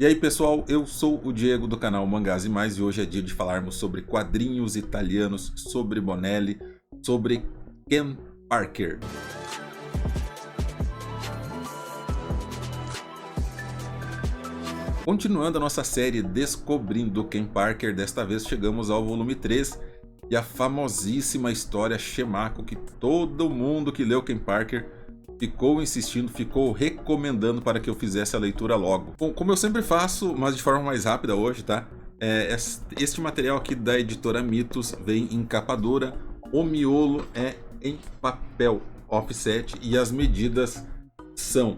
E aí pessoal, eu sou o Diego do canal Mangás e Mais e hoje é dia de falarmos sobre quadrinhos italianos, sobre Bonelli, sobre Ken Parker. Continuando a nossa série Descobrindo Ken Parker, desta vez chegamos ao volume 3 e a famosíssima história Shemako que todo mundo que leu Ken Parker ficou insistindo, ficou recomendando para que eu fizesse a leitura logo. Bom, como eu sempre faço, mas de forma mais rápida hoje, tá? Este material aqui da editora Mitos vem em capa dura, o miolo é em papel offset e as medidas são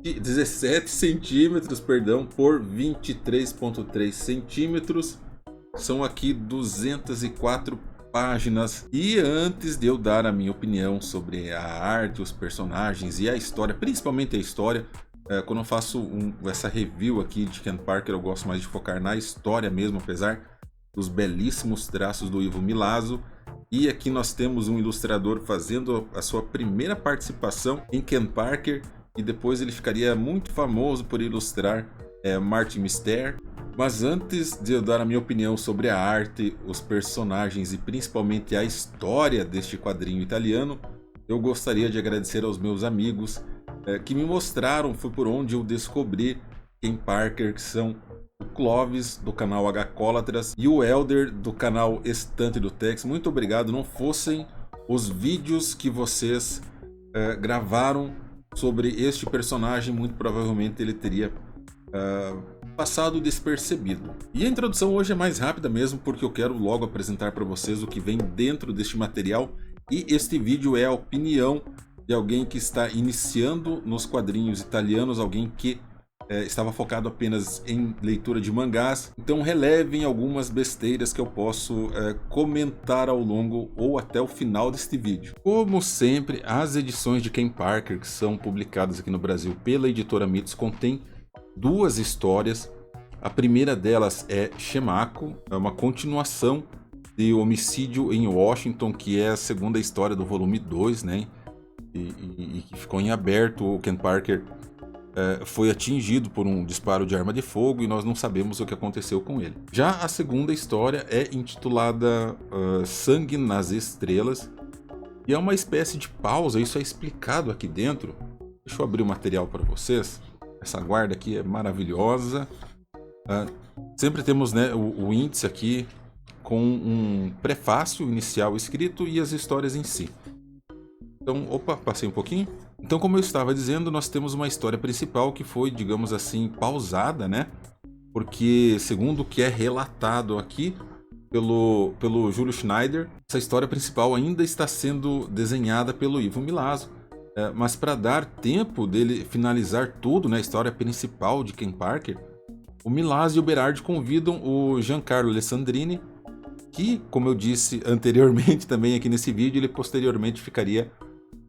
17 centímetros, perdão, por 23,3 centímetros. São aqui 204 páginas. E antes de eu dar a minha opinião sobre a arte, os personagens e a história, principalmente a história, quando eu faço essa review aqui de Ken Parker, eu gosto mais de focar na história mesmo, apesar dos belíssimos traços do Ivo Milazzo. E aqui nós temos um ilustrador fazendo a sua primeira participação em Ken Parker, e depois ele ficaria muito famoso por ilustrar Martin Mister. Mas antes de eu dar a minha opinião sobre a arte, os personagens e principalmente a história deste quadrinho italiano, eu gostaria de agradecer aos meus amigos que me mostraram, foi por onde eu descobri Ken Parker, que são o Clóvis do canal Hcólatras e o Elder do canal Estante do Tex. Muito obrigado, não fossem os vídeos que vocês gravaram sobre este personagem, muito provavelmente ele teria passado despercebido. E a introdução hoje é mais rápida mesmo, porque eu quero logo apresentar para vocês o que vem dentro deste material. E este vídeo é a opinião de alguém que está iniciando nos quadrinhos italianos, alguém que estava focado apenas em leitura de mangás. Então relevem algumas besteiras que eu posso comentar ao longo ou até o final deste vídeo. Como sempre, as edições de Ken Parker que são publicadas aqui no Brasil pela editora Mitos contém duas histórias. A primeira delas é Shemako, é uma continuação de Homicídio em Washington, que é a segunda história do volume 2, né? E que ficou em aberto. O Ken Parker foi atingido por um disparo de arma de fogo e nós não sabemos o que aconteceu com ele. Já a segunda história é intitulada Sangue nas Estrelas e é uma espécie de pausa, isso é explicado aqui dentro. Deixa eu abrir o material para vocês. Essa guarda aqui é maravilhosa. Sempre temos, né, o índice aqui com um prefácio inicial escrito e as histórias em si. Então, opa, passei um pouquinho. Então, como eu estava dizendo, nós temos uma história principal que foi, digamos assim, pausada, né? Porque, segundo o que é relatado aqui pelo Júlio Schneider, essa história principal ainda está sendo desenhada pelo Ivo Milazzo. Mas para dar tempo dele finalizar tudo, né, a história principal de Ken Parker, o Milazzo e o Berardi convidam o Giancarlo Alessandrini, que, como eu disse anteriormente também aqui nesse vídeo, ele posteriormente ficaria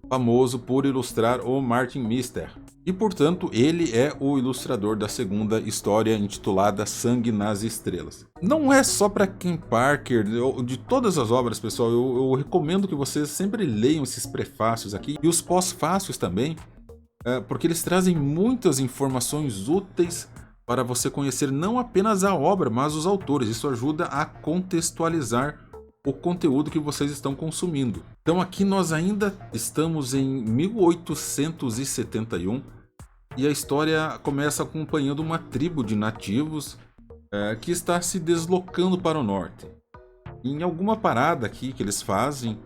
famoso por ilustrar o Martin Mister. E, portanto, ele é o ilustrador da segunda história intitulada Sangue nas Estrelas. Não é só para Ken Parker, de todas as obras, pessoal, eu recomendo que vocês sempre leiam esses prefácios aqui e os pós-fácios também, porque eles trazem muitas informações úteis para você conhecer não apenas a obra, mas os autores. Isso ajuda a contextualizar o conteúdo que vocês estão consumindo. Então aqui nós ainda estamos em 1871 e a história começa acompanhando uma tribo de nativos que está se deslocando para o norte. Em alguma parada aqui que eles fazem,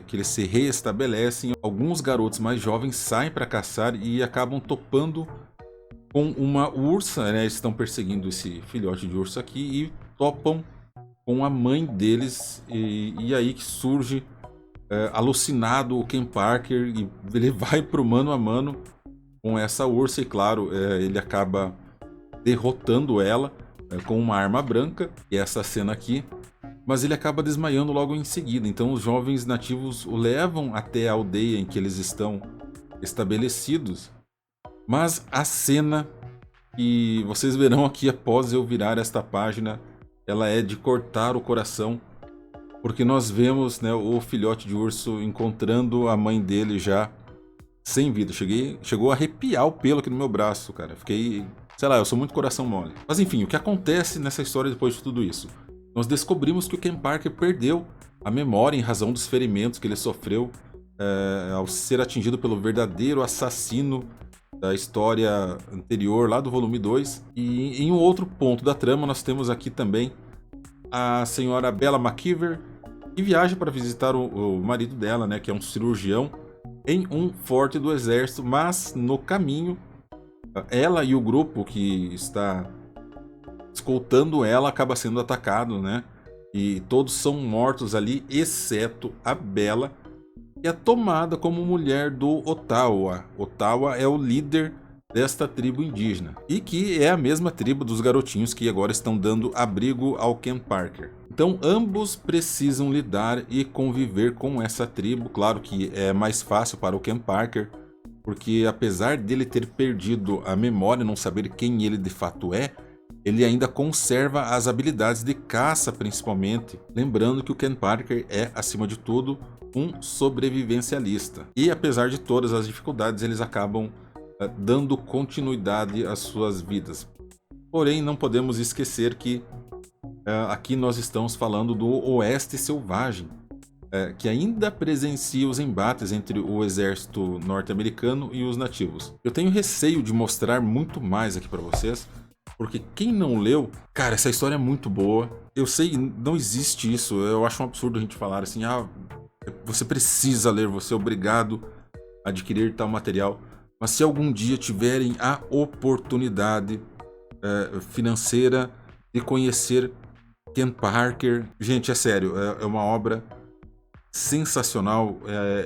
que eles se reestabelecem, alguns garotos mais jovens saem para caçar e acabam topando com uma ursa, né? Eles estão perseguindo esse filhote de urso aqui e topam com a mãe deles, e aí que surge alucinado o Ken Parker e ele vai pro mano a mano com essa ursa e claro, ele acaba derrotando ela com uma arma branca, e essa cena aqui, mas ele acaba desmaiando logo em seguida. Então os jovens nativos o levam até a aldeia em que eles estão estabelecidos, mas a cena que vocês verão aqui após eu virar esta página, ela é de cortar o coração, porque nós vemos, né, o filhote de urso encontrando a mãe dele já sem vida. Chegou a arrepiar o pelo aqui no meu braço, cara. Fiquei Sei lá, eu sou muito coração mole. Mas enfim, o que acontece nessa história depois de tudo isso? Nós descobrimos que o Ken Parker perdeu a memória em razão dos ferimentos que ele sofreu ao ser atingido pelo verdadeiro assassino da história anterior, lá do volume 2. E em um outro ponto da trama, nós temos aqui também a senhora Bella McKeever, que viaja para visitar o marido dela, né, que é um cirurgião, em um forte do exército, mas no caminho, ela e o grupo que está escoltando ela acaba sendo atacado, né? E todos são mortos ali, exceto a Bella, que é tomada como mulher do Ottawa. Ottawa é o líder desta tribo indígena, e que é a mesma tribo dos garotinhos que agora estão dando abrigo ao Ken Parker. Então ambos precisam lidar e conviver com essa tribo. Claro que é mais fácil para o Ken Parker, porque apesar dele ter perdido a memória, não saber quem ele de fato é, ele ainda conserva as habilidades de caça, principalmente. Lembrando que o Ken Parker é, acima de tudo, um sobrevivencialista. E apesar de todas as dificuldades, eles acabam dando continuidade às suas vidas. Porém, não podemos esquecer que aqui nós estamos falando do Oeste Selvagem, que ainda presencia os embates entre o exército norte-americano e os nativos. Eu tenho receio de mostrar muito mais aqui para vocês, porque quem não leu, cara, essa história é muito boa. Eu sei, não existe isso, eu acho um absurdo a gente falar assim, você precisa ler, você é obrigado a adquirir tal material. Mas se algum dia tiverem a oportunidade financeira de conhecer Ken Parker, gente, é sério, é uma obra sensacional,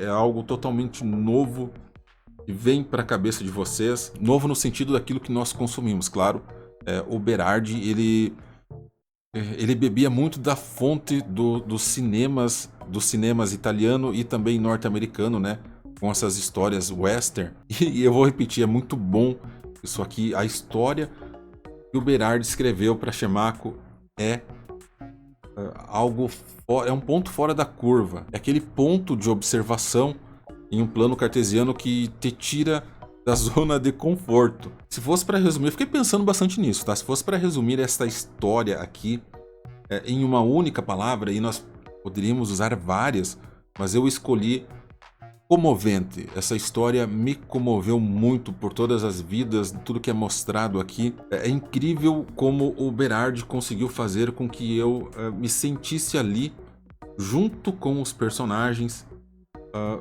é algo totalmente novo que vem para a cabeça de vocês, novo no sentido daquilo que nós consumimos, claro. O Berardi, ele bebia muito da fonte dos cinemas italiano e também norte-americano, né? Com essas histórias western. E eu vou repetir, é muito bom isso aqui. A história que o Berardi escreveu para Shemako é é um ponto fora da curva. É aquele ponto de observação em um plano cartesiano que te tira da zona de conforto. Se fosse para resumir, eu fiquei pensando bastante nisso, tá? Se fosse para resumir esta história aqui em uma única palavra, e nós poderíamos usar várias, mas eu escolhi comovente. Essa história me comoveu muito por todas as vidas, tudo que é mostrado aqui. É incrível como o Berardi conseguiu fazer com que eu me sentisse ali, junto com os personagens,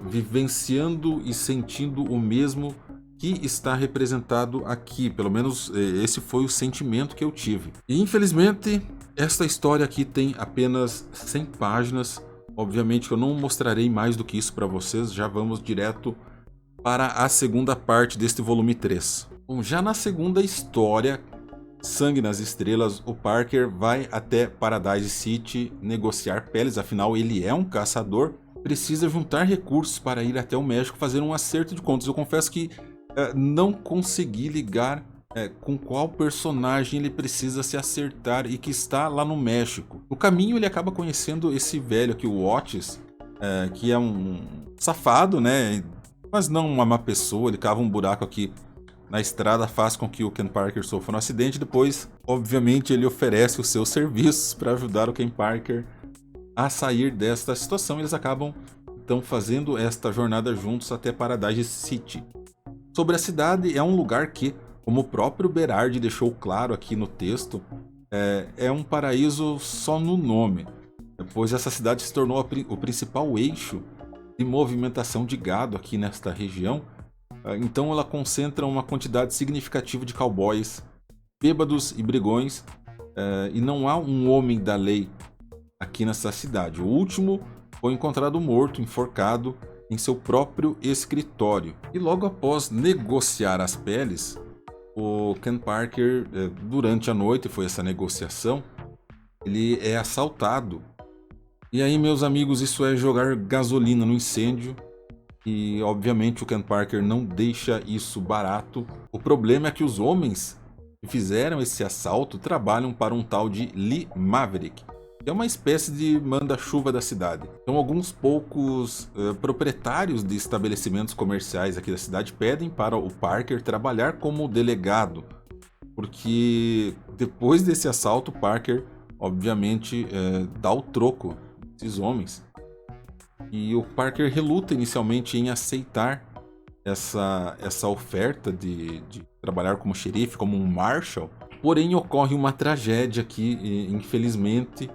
vivenciando e sentindo o mesmo que está representado aqui. Pelo menos esse foi o sentimento que eu tive. E infelizmente, esta história aqui tem apenas 100 páginas. Obviamente eu não mostrarei mais do que isso para vocês, já vamos direto para a segunda parte deste volume 3. Bom, já na segunda história, Sangue nas Estrelas, o Parker vai até Paradise City negociar peles, afinal ele é um caçador, precisa juntar recursos para ir até o México fazer um acerto de contas. Eu confesso que não consegui ligar com qual personagem ele precisa se acertar e que está lá no México. No caminho ele acaba conhecendo esse velho aqui, o Otis, que é um safado, né? Mas não uma má pessoa. Ele cava um buraco aqui na estrada, faz com que o Ken Parker sofra um acidente. Depois, obviamente, ele oferece os seus serviços para ajudar o Ken Parker a sair desta situação. Eles acabam então fazendo esta jornada juntos até Paradise City. Sobre a cidade, é um lugar que, como o próprio Berardi deixou claro aqui no texto, é um paraíso só no nome, pois essa cidade se tornou o principal eixo de movimentação de gado aqui nesta região. Então ela concentra uma quantidade significativa de cowboys, bêbados e brigões, e não há um homem da lei aqui nessa cidade. O último foi encontrado morto, enforcado, em seu próprio escritório. E logo após negociar as peles, o Ken Parker, durante a noite, foi essa negociação, ele é assaltado. E aí, meus amigos, isso é jogar gasolina no incêndio. E, obviamente, o Ken Parker não deixa isso barato. O problema é que os homens que fizeram esse assalto trabalham para um tal de Lee Maverick, que é uma espécie de manda-chuva da cidade. Então, alguns poucos proprietários de estabelecimentos comerciais aqui da cidade pedem para o Parker trabalhar como delegado porque depois desse assalto, Parker, obviamente, dá o troco desses homens. E o Parker reluta inicialmente em aceitar essa oferta de trabalhar como xerife, como um marshal. Porém, ocorre uma tragédia aqui, infelizmente,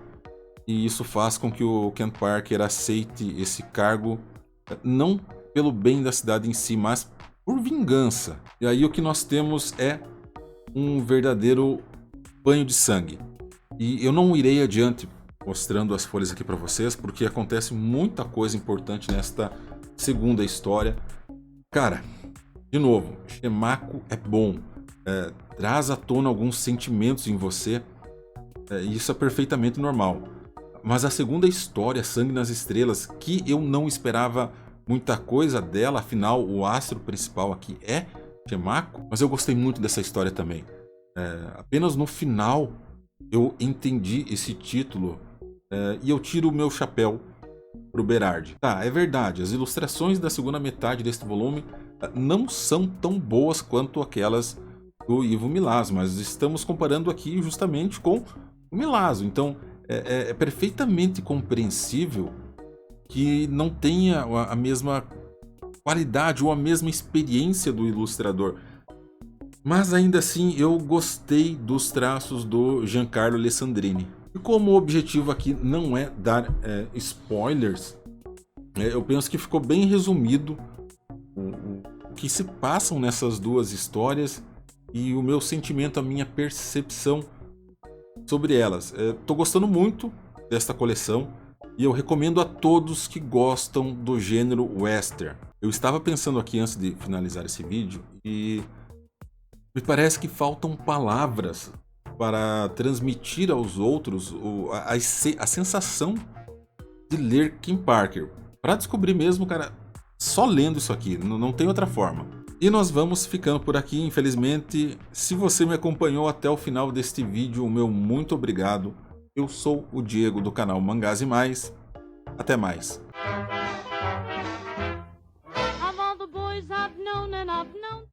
e isso faz com que o Ken Parker aceite esse cargo, não pelo bem da cidade em si, mas por vingança. E aí o que nós temos é um verdadeiro banho de sangue. E eu não irei adiante mostrando as folhas aqui para vocês, porque acontece muita coisa importante nesta segunda história. Cara, de novo, Shemako é bom, traz à tona alguns sentimentos em você, e isso é perfeitamente normal. Mas a segunda história, Sangue nas Estrelas, que eu não esperava muita coisa dela, afinal o astro principal aqui é Shemako, mas eu gostei muito dessa história também. Apenas no final eu entendi esse título, e eu tiro o meu chapéu pro Berardi. Tá, é verdade, as ilustrações da segunda metade deste volume não são tão boas quanto aquelas do Ivo Milazzo, mas estamos comparando aqui justamente com o Milazzo, então é perfeitamente compreensível que não tenha a mesma qualidade ou a mesma experiência do ilustrador. Mas ainda assim eu gostei dos traços do Giancarlo Alessandrini. E como o objetivo aqui não é dar spoilers, eu penso que ficou bem resumido o que se passam nessas duas histórias e o meu sentimento, a minha percepção sobre elas. Estou gostando muito desta coleção e eu recomendo a todos que gostam do gênero western. Eu estava pensando aqui antes de finalizar esse vídeo e me parece que faltam palavras para transmitir aos outros a sensação de ler Kim Parker. Para descobrir mesmo, cara, só lendo isso aqui, não tem outra forma. E nós vamos ficando por aqui, infelizmente. Se você me acompanhou até o final deste vídeo, o meu muito obrigado. Eu sou o Diego do canal Mangás e Mais. Até mais.